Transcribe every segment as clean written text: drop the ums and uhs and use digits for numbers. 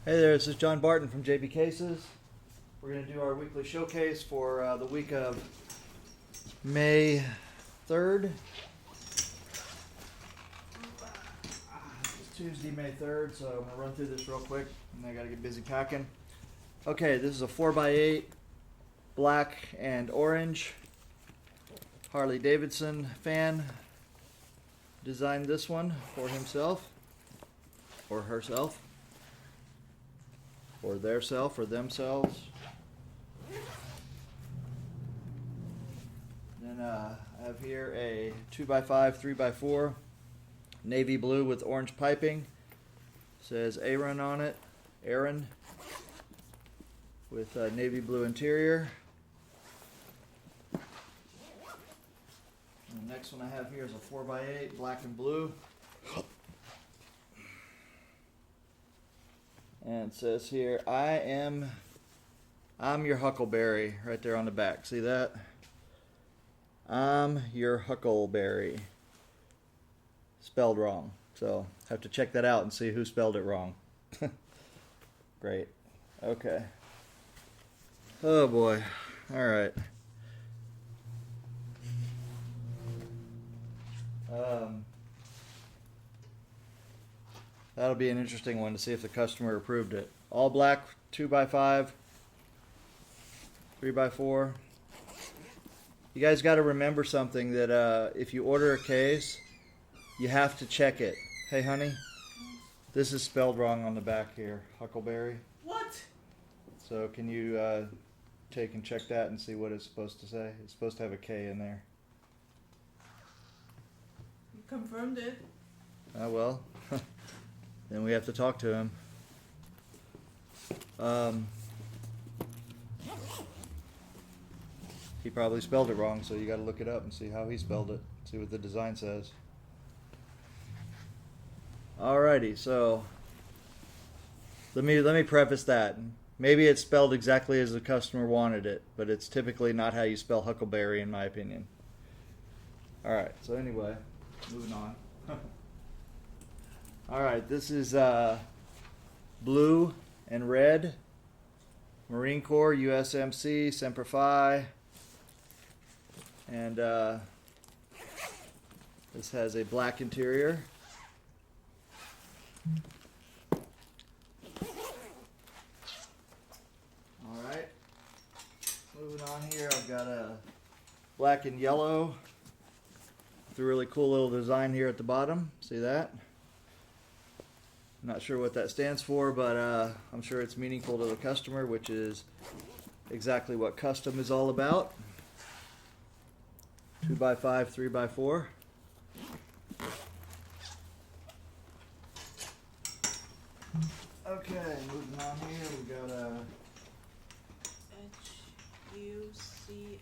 Hey there, this is John Barton from JB Cases. We're going to do our weekly showcase for the week of May 3rd. It's Tuesday, May 3rd, so I'm going to run through this real quick, and I got to get busy packing. Okay, this is a 4x8, black and orange. Harley Davidson fan designed this one for himself, or herself, or their self, or themselves. Then I have here a 2x5, 3x4, navy blue with orange piping. Says Aaron on it, Aaron, with a navy blue interior. And the next one I have here is a 4x8, black and blue. And it says here, I'm your Huckleberry, right there on the back. See that? I'm your Huckleberry. Spelled wrong. So, have to check that out and see who spelled it wrong. Great. Okay. Oh boy. Alright. That'll be an interesting one to see if the customer approved it. All black 2x5, 3x4. You guys got to remember something, that if you order a case, you have to check it. Hey honey, this is spelled wrong on the back here, Huckleberry. What? So can you take and check that and see what it's supposed to say? It's supposed to have a K in there. You confirmed it. Oh well. Then we have to talk to him. He probably spelled it wrong, so you got to look it up and see how he spelled it. See what the design says. Alrighty, so let me preface that. Maybe it's spelled exactly as the customer wanted it, but it's typically not how you spell Huckleberry, in my opinion. Alright, so anyway, moving on. Alright, this is blue and red, Marine Corps, USMC, Semper Fi, and this has a black interior. Alright, moving on here, I've got a black and yellow with a really cool little design here at the bottom. See that? I'm not sure what that stands for, but I'm sure it's meaningful to the customer, which is exactly what custom is all about. 2x5, 3x4. Okay, moving on here, we got a HUCLEBERRY.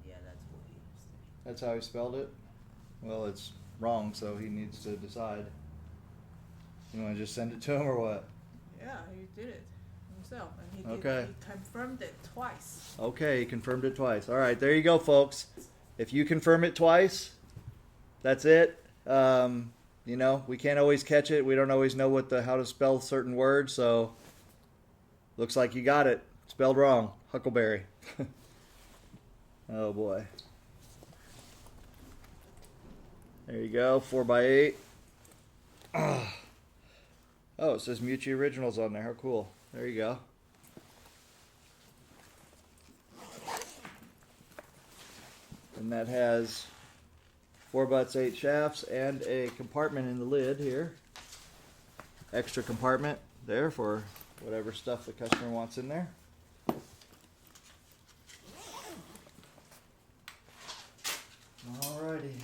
That's what he said. That's how he spelled it? Well, it's wrong, so he needs to decide. You want to just send it to him or what? Yeah, he did it himself, and Okay. he confirmed it twice. Okay, he confirmed it twice. All right, there you go, folks. If you confirm it twice, that's it. You know, we can't always catch it. We don't always know how to spell certain words, so looks like you got it. Spelled wrong. Huckleberry. Oh boy. There you go, 4x8. Oh, it says Mucci Originals on there. How cool. There you go. And that has 4x8 shafts and a compartment in the lid here. Extra compartment there for whatever stuff the customer wants in there. Alrighty.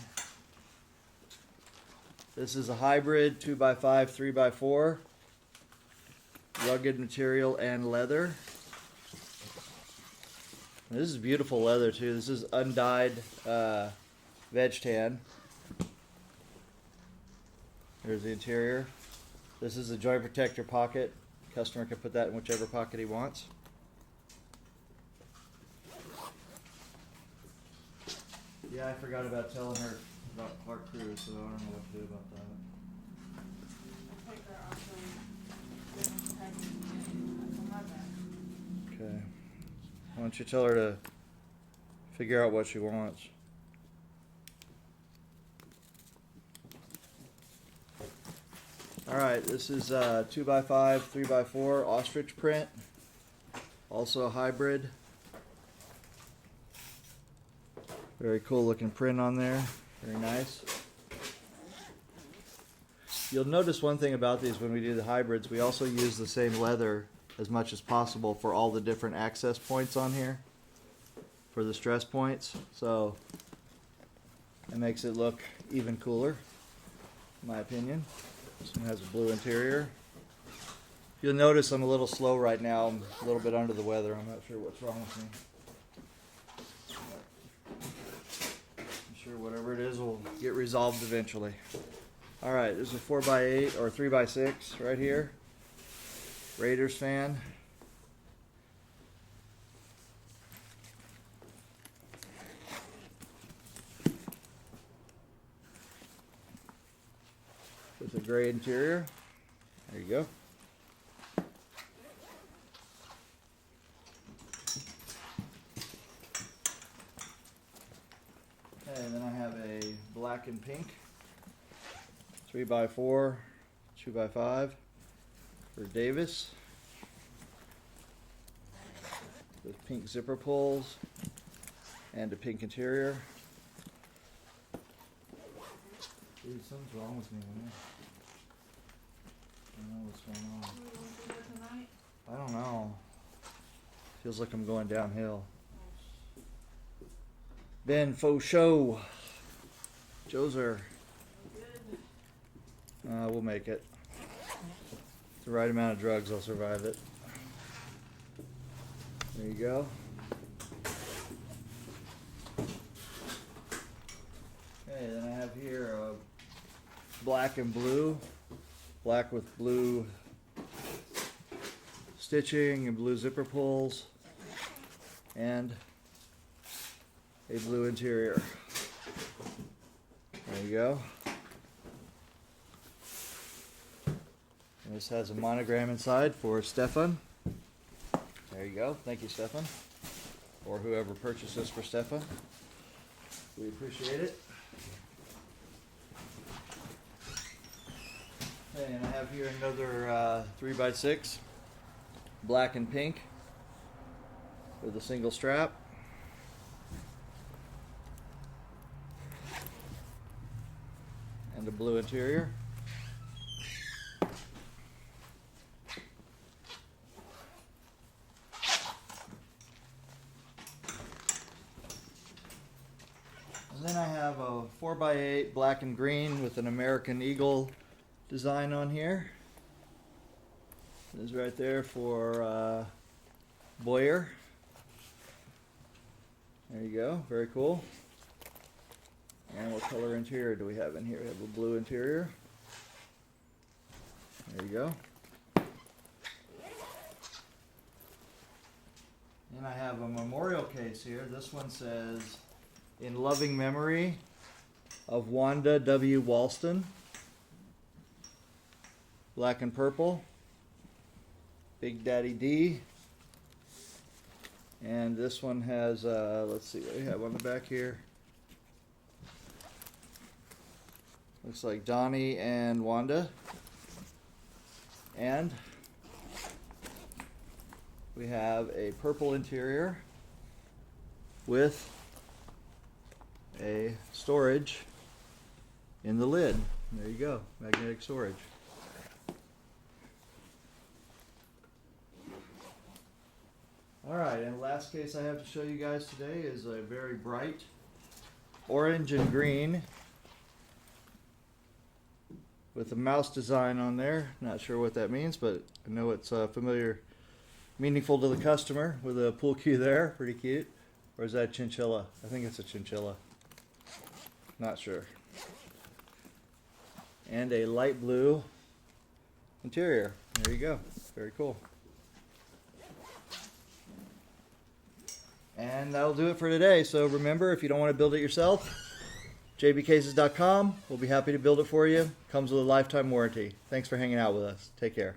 This is a hybrid 2x5, 3x4, rugged material and leather. This is beautiful leather too. This is undyed veg tan. There's the interior. This is a joint protector pocket. Customer can put that in whichever pocket he wants. Yeah, I forgot about telling her about Clark Cruise, so I don't know what to do about that. don't you tell her to figure out what she wants. Alright, this is 2x5, 3x4 ostrich print. Also a hybrid. Very cool looking print on there. Very nice. You'll notice one thing about these when we do the hybrids, we also use the same leather as much as possible for all the different access points on here. For the stress points. So it makes it look even cooler, in my opinion. This one has a blue interior. You'll notice I'm a little slow right now. I'm a little bit under the weather. I'm not sure what's wrong with me. I'm sure whatever it is will get resolved eventually. Alright, there's a 4x8 or 3x6 right here. Raiders fan. With a gray interior. There you go. And then I have a black and pink 3x4, 2x5 for Davis with pink zipper pulls and a pink interior. Dude, something's wrong with me, man. I don't know what's going on. What do you want to do tonight? I don't know. Feels like I'm going downhill. Ben Faux Show. Joser. Good. We'll make it. The right amount of drugs, I'll survive it. There you go. Okay, then I have here black and blue. Black with blue stitching and blue zipper pulls. And a blue interior. There you go. And this has a monogram inside for Stefan. There you go. Thank you, Stefan. Or whoever purchased this for Stefan. We appreciate it. Okay, and I have here another 3x6. Black and pink. With a single strap. And a blue interior. And then I have a 4x8 black and green with an American Eagle design on here. This is right there for Boyer. There you go, very cool. And what color interior do we have in here? We have a blue interior. There you go. And I have a memorial case here. This one says, "In loving memory of Wanda W. Walston." Black and purple. Big Daddy D. And this one has, let's see what we have on the back here. Looks like Donnie and Wanda. And we have a purple interior with a storage in the lid. There you go, magnetic storage. Alright, and the last case I have to show you guys today is a very bright orange and green with a mouse design on there. Not sure what that means, but I know it's familiar, meaningful to the customer with a pool cue there. Pretty cute. Or is that chinchilla? I think it's a chinchilla. Not sure. And a light blue interior. There you go. Very cool. And that'll do it for today. So remember, if you don't want to build it yourself, jbcases.com. We'll be happy to build it for you. Comes with a lifetime warranty. Thanks for hanging out with us. Take care.